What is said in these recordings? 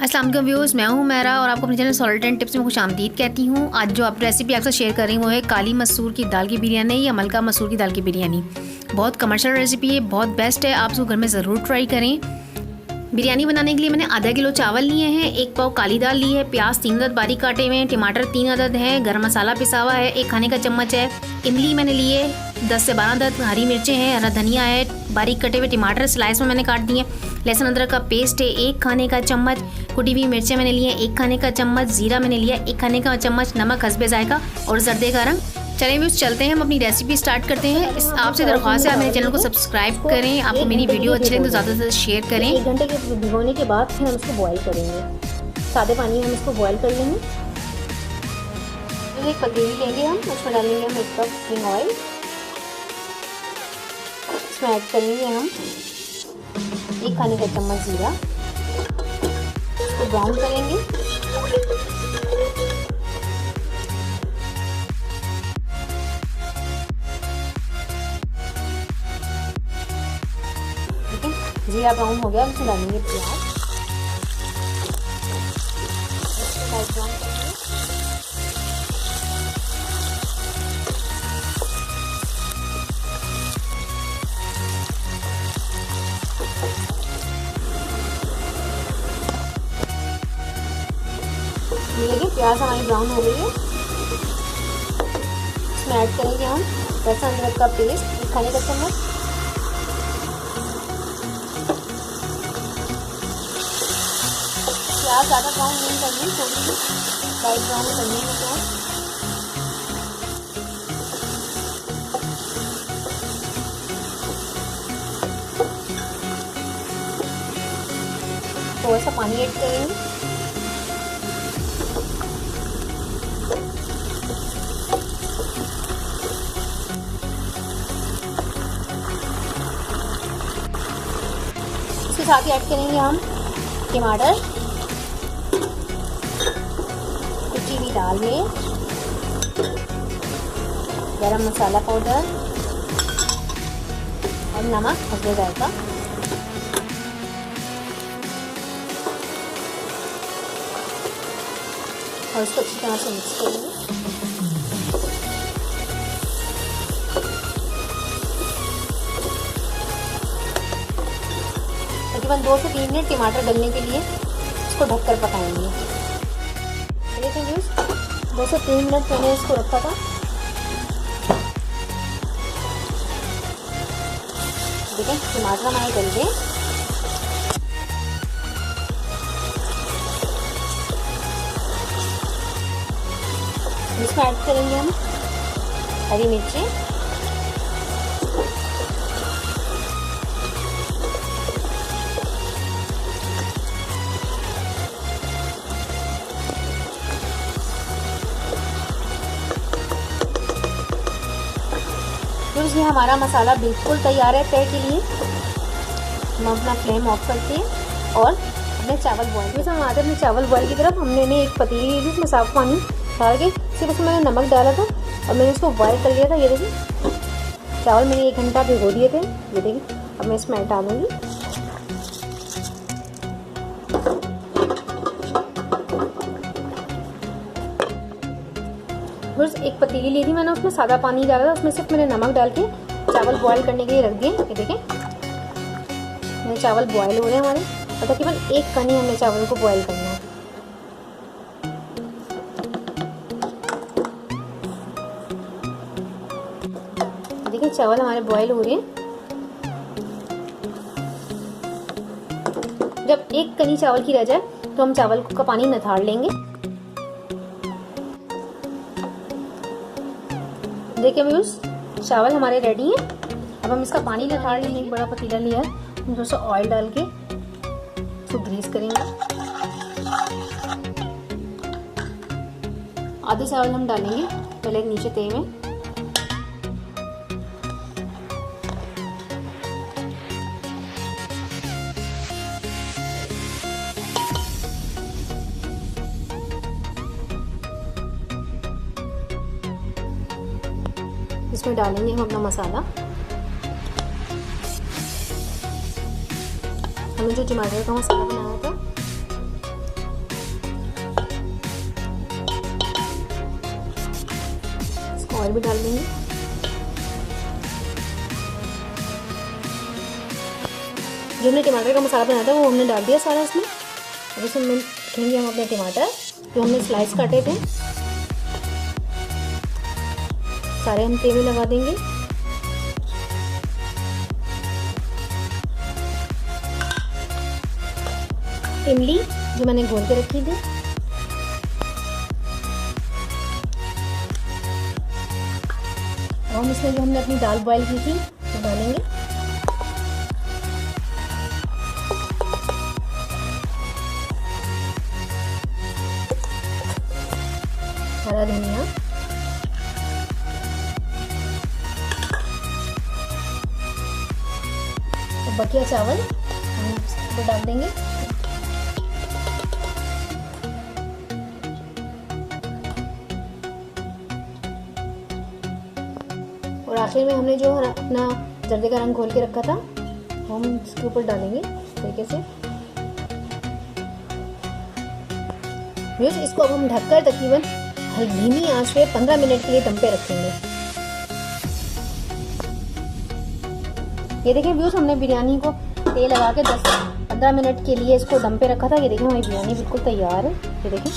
अस्सलाम वालेकुम व्यूअर्स, मैं हूं हुमैरा और आपको अपने चैनल सॉलिड एंड टिप्स में खुशामदीद कहती हूं। आज जो आप रेसिपी आपसे शेयर कर रही हूँ वो है काली मसूर की दाल की बिरयानी या मलका मसूर की दाल की बिरयानी। बहुत कमर्शियल रेसिपी है, बहुत बेस्ट है, आप उसको घर में ज़रूर ट्राई करें। बिरयानी बनाने के लिए मैंने आधा किलो चावल लिए हैं, 1 पाव काली दाल ली है, प्याज 3 अदद बारीक काटे हुए हैं, टमाटर 3 अदद हैं, गरम मसाला पिसा हुआ है 1 खाने का चम्मच है, इमली मैंने लिए 10 से 12 अदद, हरी मिर्चें हैं, हरा धनिया है, बारीक कटे हुए टमाटर स्लाइस में मैंने काट दिए, लहसुन अदरक का पेस्ट है 1 खाने का चम्मच, कुटी हुई मिर्चें मैंने लिए 1 खाने का चम्मच, जीरा मैंने लिया 1 खाने का चम्मच, नमक हस्बे जायका और जर्दे का रंग। चलिए व्यूअर्स चलते हैं, हम अपनी रेसिपी स्टार्ट करते हैं। आपसे दरख्वास्त है आप मेरे चैनल को सब्सक्राइब करें, आपको मेरी वीडियो अच्छी लगे तो ज़्यादा से ज़्यादा शेयर करें। 1 घंटे के भिगोने के बाद फिर हम इसको बॉईल करेंगे, सादे पानी में हम इसको बॉईल कर लेंगे। एक पतीली लेंगे हम, उसमें डालेंगे हम 1 कप कुकिंग ऑयल, इसमें ऐड करेंगे हम 1 खाने का चम्मच जीरा, इसको ब्राउन करेंगे। जीरा ब्राउन हो गया, उसमें डालेंगे प्याज, लाइट ब्राउन करेंगे। ये देखिए प्याज हमारी ब्राउन हो गई है, इसमें ऐड करेंगे हम लहसुन अदरक का पेस्ट 1 खाने का चम्मच, प्याज ज़्यादा ब्राउन नहीं करनी, थोड़ी लाइट ब्राउन करनी है प्याज। थोड़ा सा पानी ऐड करेंगे, इसके साथ ही ऐड करेंगे हम टमाटर, कुटी हुई दाल है, गरम मसाला पाउडर और नमक हस्बे जायका। और इसको अच्छी तरह से मिक्स करेंगे। तकरीबन 2 से 3 मिनट टमाटर गलने के लिए इसको ढककर पकाएंगे। देखिए व्यूअर्स, 2 से 3 मिनट मैंने इसको रखा था। देखिए टमाटर हमारे गल गए। इसमें ऐड करेंगे हम हरी मिर्ची, ये हमारा मसाला बिल्कुल तैयार है तय के लिए। हम अपना फ्लेम ऑफ करते हैं और अपने चावल बॉईल, जैसे हम आते अपने चावल बॉईल की तरफ। हमने एक पतीली ली थी, उसमें साफ पानी डाल के सिर्फ उसमें मैंने नमक डाला था और मैंने इसको बॉईल कर लिया था। ये देखिए चावल मैंने 1 घंटा भिगो दिए थे। ये देखिए अब मैं इसमें डालूंगी। बस एक पतीली ली थी मैंने, उसमें सादा पानी डाला था, उसमें सिर्फ मैंने नमक डाल के चावल बॉईल करने के लिए रख दिए। ये देखें मेरे चावल बॉईल हो रहे हैं हमारे, और तकरीबन 1 कनी हमें चावल को बॉईल करना है। देखिए चावल हमारे बॉईल हो रहे हैं। जब 1 कनी चावल की रह जाए तो हम चावल का पानी निथाड़ लेंगे। देखिए व्यूअर्स चावल हमारे रेडी हैं। अब हम इसका पानी निकाल लेंगे। एक बड़ा पतीला लिया है, हम थोड़ा सा ऑयल डाल के इसको ग्रीस करेंगे। आधे चावल हम डालेंगे पहले नीचे तेल में, इसमें डालेंगे हम अपना मसाला। हमने जो टमाटर का मसाला बनाया था ऑयल भी डाल देंगे। जो हमने टमाटर का मसाला बनाया था वो हमने डाल दिया सारा इसमें। अब इसमें रखेंगे हम अपने टमाटर जो हमने स्लाइस काटे थे, सारे हम तेल में लगा देंगे। इमली जो मैंने घोल के रखी थी, और हम इसमें जो हमने अपनी दाल बॉईल की थी वो डालेंगे। हरा धनिया, तो बकिया चावल हम इसको डाल देंगे। और आखिर में हमने जो अपना जर्दे का रंग घोल के रखा था वो हम इसके ऊपर डालेंगे इस तरीके से। व्यूअर्स, इसको अब हम ढककर तकरीबन धीमी आंच पे 15 मिनट के लिए दम पे रखेंगे। ये देखिए व्यूअर्स, हमने बिरयानी को तेल लगा के 10-15 मिनट के लिए इसको दम पे रखा था। ये देखिए हमारी बिरयानी बिल्कुल तैयार है। ये देखिए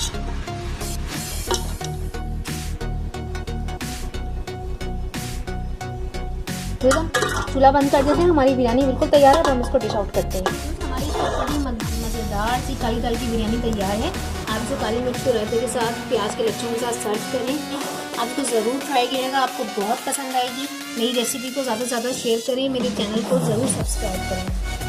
चूल्हा बंद कर देते हैं। हमारी बिरयानी बिल्कुल तैयार है, तो हम इसको डिश आउट करते हैं। हमारी बड़ी मज़ेदार सी काली दाल की बिरयानी तैयार है। आप इसको काली मिर्च के रायते के साथ, प्याज के लच्छों के साथ सर्व करें। आप इसको ज़रूर ट्राई कीजिएगा, आपको बहुत पसंद आएगी। मेरी रेसिपी को ज़्यादा से ज़्यादा शेयर करें, मेरे चैनल को ज़रूर सब्सक्राइब करें।